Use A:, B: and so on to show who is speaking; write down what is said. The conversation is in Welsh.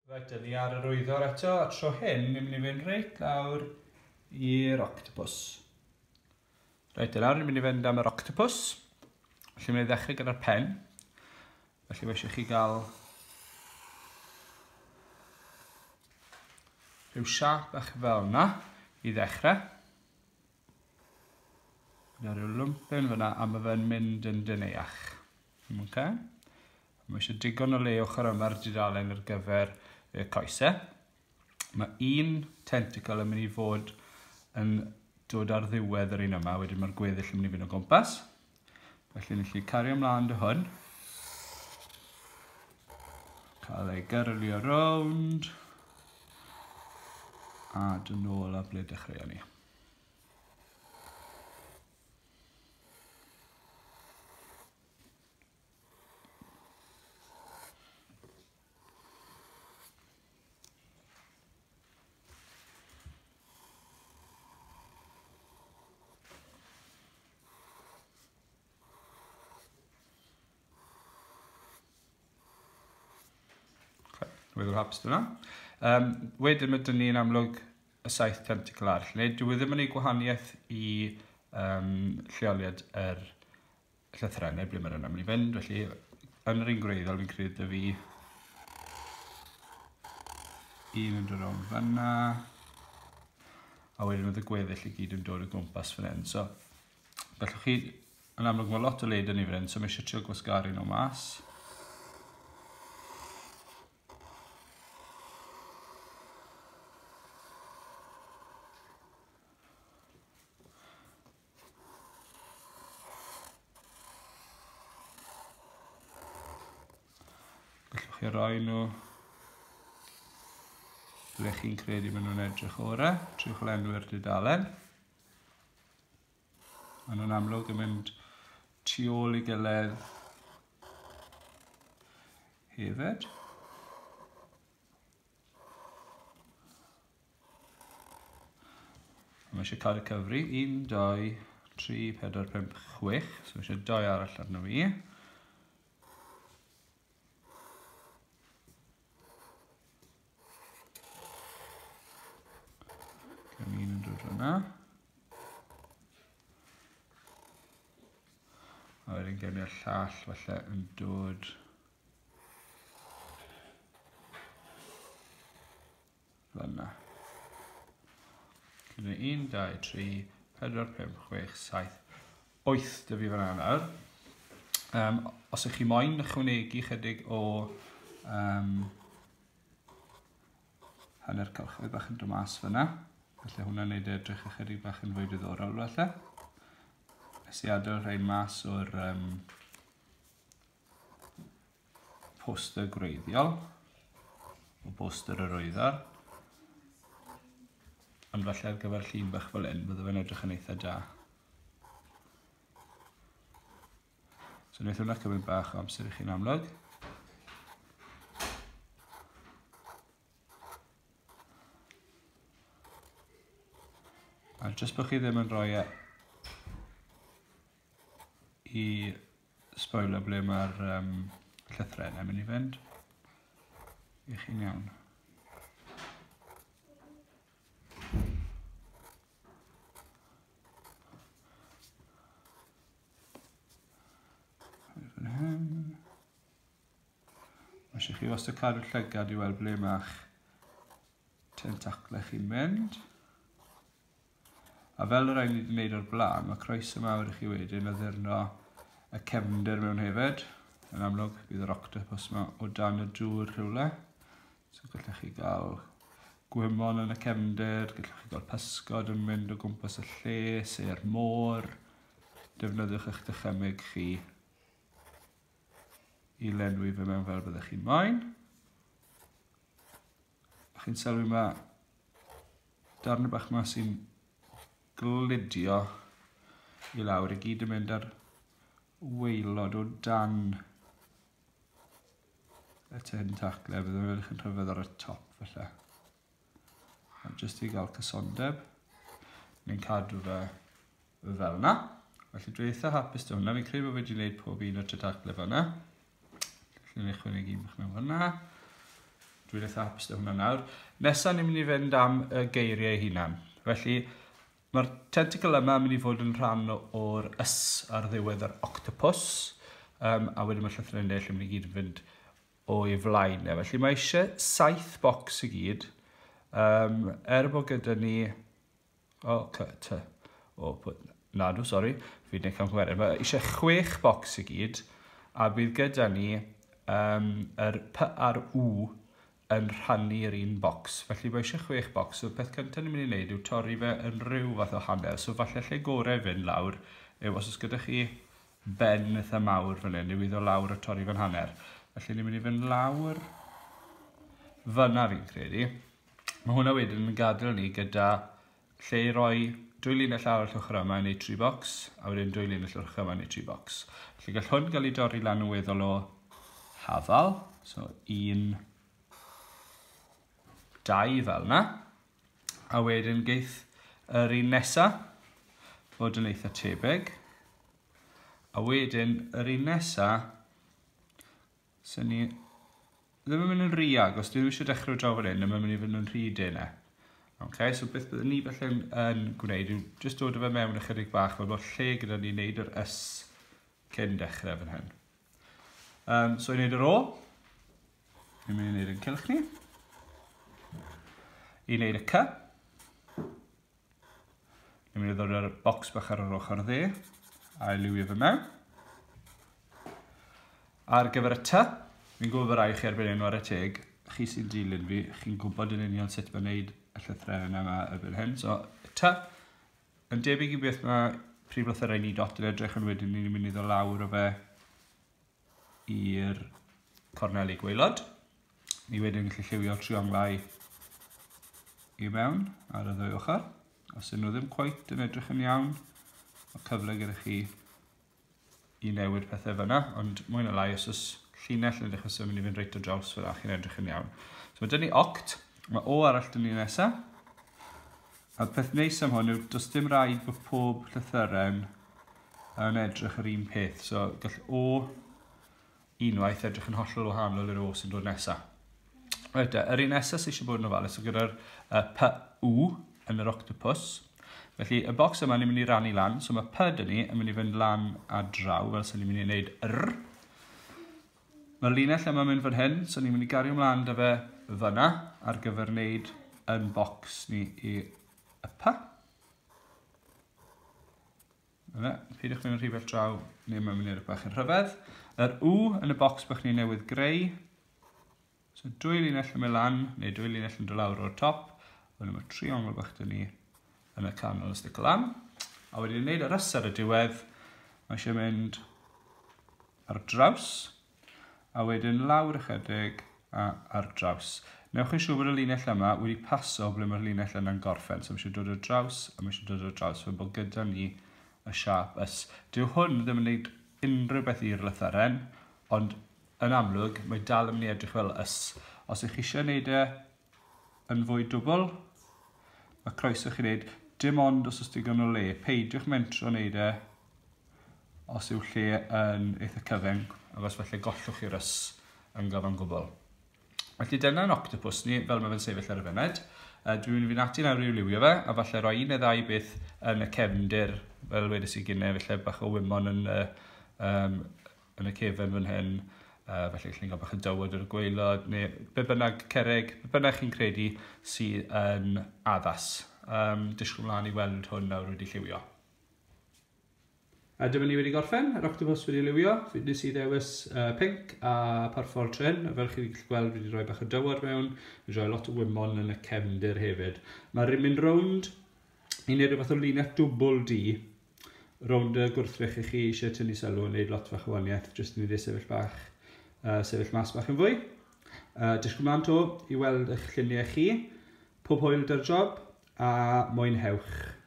A: Reit, ni ar yr wyddor eto, a tro hyn, ni'n mynd i fynd reit lawr i'r octopus. Reit, nawr ni'n mynd i fynd am yr octopus. Felly mynd i ddechrau gyda'r pen. Felly fe eisiau chi gael rhyw siap bach fel yna i ddechrau. Gyda rhyw lwmpyn fyna a mae fe'n mynd yn dyneuach. Okay. Mae eisiau digon o le ochr yma'r dudalen ar gyfer y coesau. Mae un tentacle yn mynd i fod yn dod ar ddiwedd yr un yma, wedyn mae'r gweddill yn mynd i fynd o gwmpas. Felly ni'n gallu cario ymlaen dy hwn. Cael ei gyrlio rownd. A dyn nôl a ble dechreuon ni. Weddol hapus dyna. Wedyn mae dyn ni'n amlwg y 7 tentacle arall. Neu dwi ddim yn ei gwahaniaeth i lleoliad yr llythrennau ble mae'r yna mynd i fynd. Felly, yn yr un gwreiddiol, fi'n credu da fi un yn dod o'n fyna. A wedyn oedd y gweddill i gyd yn dod o gwmpas fan hyn. So, gallwch chi, yn amlwg mae lot o led yn ei fan hyn, so mae eisiau trio gwasgaru nhw mas. Gallwch chi roi nhw ble chi'n credu maen nhw'n edrych orau, trwy'ch lenwi'r dudalen. Maen nhw'n amlwg yn mynd tu ôl i gilydd hefyd. Mae eisiau cael y cyfri 1, 2, 3, 4, 5, 6. So mae eisiau 2 arall arno fi. Un yn dod hwnna. A wedyn gen i'r llall falle yn dod fyna. Gyda 1, 2, 3, 4, 5, 6, 7, 8 dy fi fyna nawr. Os ych chi moyn ychwanegu chydig o hanner cylchoedd bach yn dod mas fyna. Felly hwnna'n neud edrych ychydig bach yn fwy diddorol felly. Nes i adael rhain mas o'r poster gwreiddiol, o poster yr wyddor. Ond falle ar gyfer llun bach fel hyn, bydde fe'n edrych yn eitha da. So wnaeth hwnna cymryd bach o amser i chi'n amlwg. A jyst bod chi ddim yn rhoi i spoiler ble mae'r llythrennau mynd i fynd. I chi'n iawn. Mae eisiau chi wastad cadw'r llygad i weld ble mae'ch tentacle chi'n mynd. A fel yr rhaid ni wedi gwneud o'r blaen, mae croeso mawr i chi wedyn a ddurno y cefndir mewn hefyd. Yn amlwg, bydd yr octopus yma o dan y dŵr rhywle. So gallwch chi gael gwymon yn y cefndir, gallwch chi gael pysgod yn mynd o gwmpas y lle, seu'r môr. Defnyddiwch eich dychymyg chi i lenwi fe mewn fel byddwch chi'n moyn. A chi'n sylwi yma darn bach yma sy'n gludio i lawr, i gyd yn mynd ar waelod o dan y tentacle, bydd yn edrych yn rhyfedd ar y top felly. A jyst i gael cysondeb, ni'n cadw fe fel yna. Felly dwi eitha hapus dy hwnna, fi'n credu bod fi wedi gwneud pob un o'r tentacle fel yna. Felly ni'n ychwanegu bach mewn fel yna. Dwi'n eitha hapus dy hwnna nawr. Nesa ni'n mynd i fynd am y geiriau hunan. Felly, mae'r tentacle yma yn mynd i fod yn rhan o'r ys ar ddiwedd yr octopus. A wedyn mae'r llythrennau lle mynd i gyd yn fynd o'i flaen. Felly mae eisiau 7 bocs i gyd. Bod gyda ni... Nadw, sori. Fi'n neud camgymeriad. Mae eisiau 6 bocs i gyd. A bydd gyda ni yr P a'r W yn rhannu'r un bocs. Felly mae eisiau 6 bocs. So peth cyntaf ni'n mynd i wneud yw torri fe yn rhyw fath o hanner. So falle lle gorau fynd lawr yw os oes gyda chi ben eitha mawr fan hyn, yw iddo lawr a torri fe'n hanner. Felly ni'n mynd i fynd lawr fyna fi'n credu. Mae hwnna wedyn yn gadael ni gyda lle i roi 2 linell lawr llwch yma i wneud 3 bocs, a wedyn 2 linell llwch yma i wneud 3 bocs. Felly gall hwn gael ei dorri lan yn weddol o hafal. So 1, 2 fel yna. A wedyn geith yr un nesa fod yn eitha tebyg. A wedyn yr un nesa, sy'n ni ddim yn mynd yn rhy agos, dwi ddim eisiau dechrau draw fan hyn, ddim yn mynd i fynd yn rhy denau. Okay, so beth byddwn ni felly yn gwneud yw jyst dod o fe mewn ychydig bach, fel bod lle gyda ni wneud yr ys cyn dechrau fan hyn. So i wneud yr O, ni'n mynd i wneud yn cylch ni. I wneud y C, ni'n mynd i ddod o'r bocs bach ar yr ochr dde, a i liwio fe mewn. Ar gyfer y T, fi'n gwybod bod rai chi erbyn enw ar y teg, chi sy'n dilyn fi, chi'n gwybod yn union sut mae'n wneud y llythrennau yma erbyn hyn. So, T, yn debyg i beth mae prif lythyrau ni dot yn edrych yn wedyn ni'n mynd i ddod lawr o fe i'r corneli gwaelod. Ni wedyn yn gallu lliwio trionglau i mewn ar y ddwy ochr. Os ydyn nhw ddim cweit yn edrych yn iawn, mae cyfle gyda chi i newid pethau fyna, ond mwy na lai os oes llinell yn edrych os ydyn mynd i fynd reit o draws fyna chi'n edrych yn iawn. So mae dyn ni oct, mae O arall dyn ni nesaf. A peth neis am hwn yw, does dim rhaid bod pob llythyren yn edrych yr un peth. So gall O unwaith edrych yn hollol wahanol i'r O sy'n dod nesaf. Reit, yr un nesaf sy'n eisiau bod yn ofalus, so gyda'r P-W yn yr octopus. Felly, y bocs yma ni'n mynd i rannu lan, so mae P dyn ni yn mynd i fynd lan a draw, fel sy'n ni'n mynd i wneud R. Mae'r linell yma'n mynd fan hyn, so ni'n mynd i gario ymlaen dy fe fyna ar gyfer wneud yn bocs ni i y P. Yna, peidiwch mynd yn rhywbeth draw, ni'n mynd i wneud bach yn rhyfedd. Yr W yn y bocs bach ni'n newydd greu. So 2 linell yn mynd lan, neu 2 linell yn dod lawr o'r top. Wedyn mae triongl bach dyn ni yn y canol y stick lan. A wedyn wneud yr ys ar y diwedd, mae eisiau mynd ar draws. A wedyn lawr ychydig a ar draws. Newch chi'n siŵr bod y linell yma wedi paso ble mae'r linell yna'n gorffen. So mae eisiau dod o'r draws a mae eisiau dod o'r draws. Fe bod gyda ni y siap ys. Dyw hwn ddim yn gwneud unrhyw beth i'r lythyren, ond yn amlwg mae dal yn mynd i edrych fel ys. Os ych chi eisiau gwneud e yn fwy dwbl, mae croeso chi wneud dim ond os oes digon o le. Peidiwch mentro wneud e os yw lle yn eitha cyfeng, ac os felly gollwch i'r ys yn gyfan gwbl. Felly dyna'n octopus ni, fel mae fe'n sefyll ar y funud. Dwi'n mynd i fynd ati nawr i'w liwio fe, a falle rhoi 1 neu 2 beth yn y cefndir, fel wedys i gynnau, felly bach o wymon yn y cefn fan hyn. Felly chi'n cael bach o dywod o'r gwaelod, neu be bynnag cerrig, be bynnag chi'n credu sydd yn addas. Disgwyl mlaen i weld hwn nawr wedi lliwio. A dyma ni wedi gorffen, yr octopus wedi liwio. Nes i ddewis pink a parffor trin. Fel chi wedi gweld, wedi rhoi bach o dywod mewn. Wedi rhoi lot o wymon yn y cefndir hefyd. Mae'n mynd rownd i wneud rhywbeth o linell dwbl di. Rownd y gwrthrych i chi eisiau tynnu sylw yn wneud lot fach o waniaeth. Jyst yn wneud sefyll mas bach yn fwy. Disgwyl mlaen to i weld eich lluniau chi. Pob hwyl dy'r job a mwynhewch.